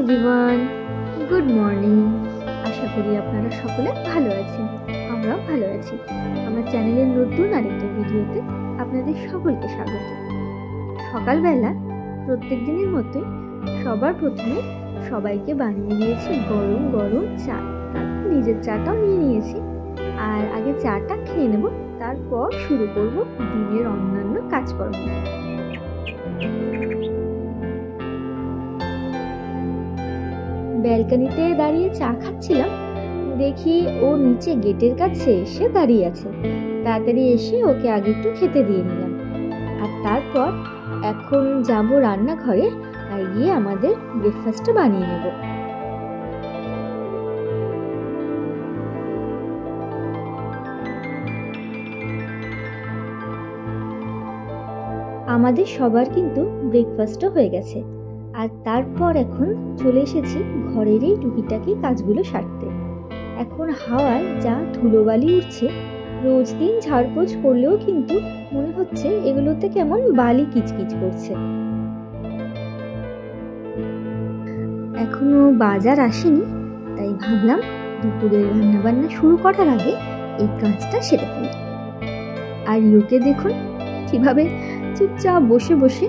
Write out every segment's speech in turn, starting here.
Everyone, good morning. আশা করি আপনারা সকলে ভালো আছেন, আমরাও ভালো আছি। আমার চ্যানেলের নতুন আরেকটা ভিডিওতে আপনাদের সকলকে স্বাগত। সকালবেলা প্রত্যেক দিনের মতোই সবার প্রথমে সবাইকে বানিয়ে দিয়েছি গরম গরম চা, তারপর নিজের চাটাও নিয়ে নিয়েছি। আর আগে চাটা খেয়ে নেব, তারপর শুরু করব দিনের অন্যান্য কাজকর্ম। ব্যালকনিতে দাঁড়িয়ে চা খাচ্ছিলাম, দেখি ও নিচে গেটের কাছে এসে দাঁড়িয়ে আছে। তাড়াতাড়ি এসে ওকে আগে একটু খেতে দিয়ে নিলাম। আর তারপর এখন যাব রান্নাঘরে আর গিয়ে আমাদের ব্রেকফাস্টটা বানিয়ে নেব। আমাদের সবার কিন্তু ব্রেকফাস্টও হয়ে গেছে। আর তারপর এখন চলে এসেছি ঘরের এই টুকিটাকি কাজগুলো সারতে। এখন হাওয়ায় যা ধুলোবালি উঠছে, রোজ দিন ঝাড়পোছ করলেও কিন্তু মনে হচ্ছে এগুলোতে কেমন বালি কিচকিচ করছে। এখনো বাজার আসেনি, তাই ভাবলাম দুপুরের রান্নাবান্না শুরু করার আগে এই কাজটা সেরে ফেলি। আর ইউকে দেখুন কিভাবে চুপচাপ বসে বসে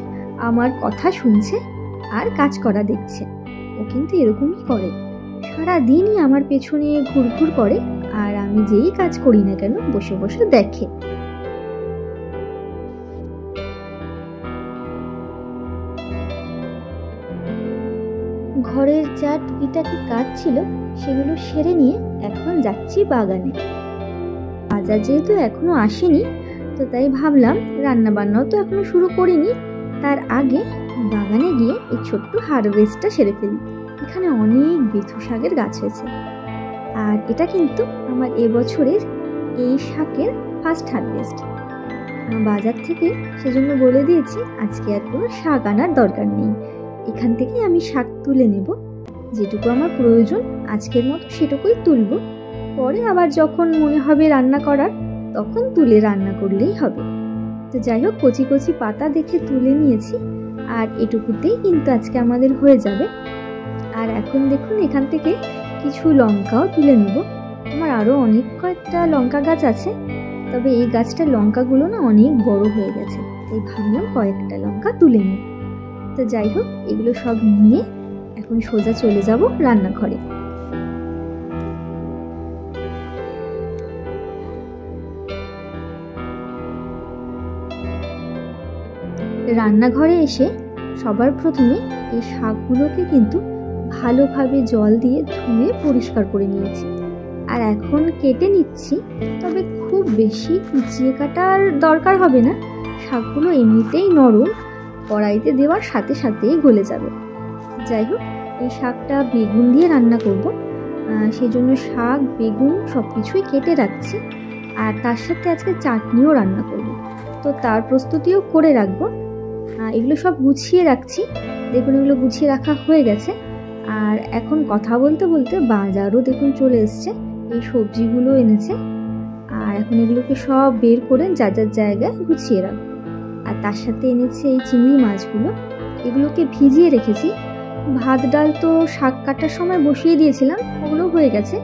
আমার কথা শুনছে আর কাজ করা দেখছে। ও কিন্তু এরকমই করে, সারাদিনই আমার পেছনে ঘুরঘুর করে, আর আমি যেই কাজ করি না কেন বসে বসে দেখে। ঘরের যা টুকিটাকি কাজ ছিল সেগুলো সেরে নিয়ে এখন যাচ্ছি বাগানে। বাজার যেহেতু এখনো আসেনি, তো তাই ভাবলাম রান্না বান্নাও তো এখনো শুরু করিনি, তার আগে বাগানে গিয়ে এই ছোট্ট হারভেস্টটা সেরে ফেলি। এখানে অনেক বেথু শাকের গাছ হয়েছে, আর এটা কিন্তু আমার এবছরের এই শাকের ফার্স্ট হারভেস্ট। বাজার থেকে সেজন্য বলে দিয়েছি আজকে আর কোনো শাক আনার দরকার নেই, এখান থেকে আমি শাক তুলে নেব। যেটুকু আমার প্রয়োজন আজকের মতো সেটুকুই তুলব, পরে আবার যখন মনে হবে রান্না করার তখন তুলে রান্না করলেই হবে। তো যাই হোক, কচি কচি পাতা দেখে তুলে নিয়েছি, আর এটুকুতেই কিন্তু আজকে আমাদের হয়ে যাবে। আর এখন দেখুন এখান থেকে কিছু লঙ্কাও তুলে নেব। আমার আরও অনেক কয়েকটা লঙ্কা গাছ আছে, তবে এই গাছটার লঙ্কাগুলো না অনেক বড় হয়ে গেছে, তাই ভাবলাম কয়েকটা লঙ্কা তুলে নিই। তো যাই হোক, এগুলো সব নিয়ে এখন সোজা চলে যাব রান্নাঘরে। রান্নাঘরে এসে সবার প্রথমে এই শাকগুলোকে কিন্তু ভালোভাবে জল দিয়ে ধুয়ে পরিষ্কার করে নিয়েছি, আর এখন কেটে নিচ্ছি। তবে খুব বেশি কুচিয়ে কাটার দরকার হবে না, শাকগুলো এমনিতেই নরম, কড়াইতে দেওয়ার সাথে সাথেই গলে যাবে। যাই হোক, এই শাকটা বেগুন দিয়ে রান্না করব, সেই জন্য শাক বেগুন সব কিছুই কেটে রাখছি। আর তার সাথে আজকে চাটনিও রান্না করব, তো তার প্রস্তুতিও করে রাখবো। এগুলো সব গুছিয়ে রাখছি, দেখুন এগুলো গুছিয়ে রাখা হয়ে গেছে। আর এখন কথা বলতে বলতে বাজারও দেখুন চলে এসছে, এই সবজিগুলো এনেছে। আর এখন এগুলোকে সব বের করে যার যার জায়গায় গুছিয়ে রাখবো। আর তার সাথে এনেছে এই চিংড়ি মাছগুলো, এগুলোকে ভিজিয়ে রেখেছি। ভাত ডাল তো শাক কাটার সময় বসিয়ে দিয়েছিলাম, ওগুলো হয়ে গেছে।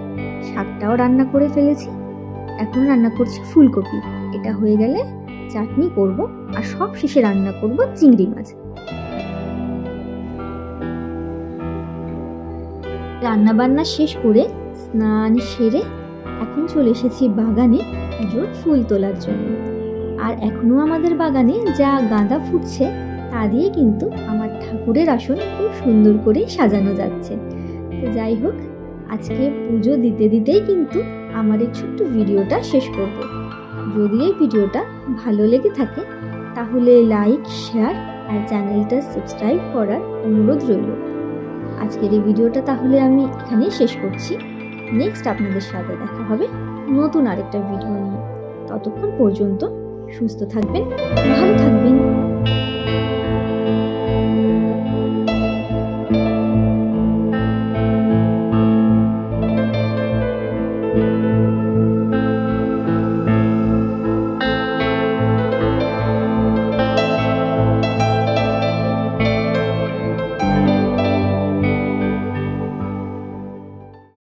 শাকটাও রান্না করে ফেলেছি, এখন রান্না করছি ফুলকপি। এটা হয়ে গেলে চাটনি করব, আর সব শেষে রান্না করব চিংড়ি মাছ। রান্না বান্না শেষ করে স্নান সেরে এখন চলে এসেছি বাগানে পুজোর ফুল তোলার জন্য। আর এখনো আমাদের বাগানে যা গাঁদা ফুটছে তা দিয়ে কিন্তু আমার ঠাকুরের আসন খুব সুন্দর করে সাজানো যাচ্ছে। তো যাই হোক, আজকে পুজো দিতে দিতেই কিন্তু আমার এই ছোট্ট ভিডিওটা শেষ করব। যদি এই ভিডিওটা ভালো লেগে থাকে তাহলে লাইক, শেয়ার আর চ্যানেলটা সাবস্ক্রাইব করার অনুরোধ রইল। আজকের এই ভিডিওটা তাহলে আমি এখানেই শেষ করছি। নেক্সট আপনাদের সাথে দেখা হবে নতুন আরেকটা ভিডিও নিয়ে। ততক্ষণ পর্যন্ত সুস্থ থাকবেন, ভালো থাকবেন।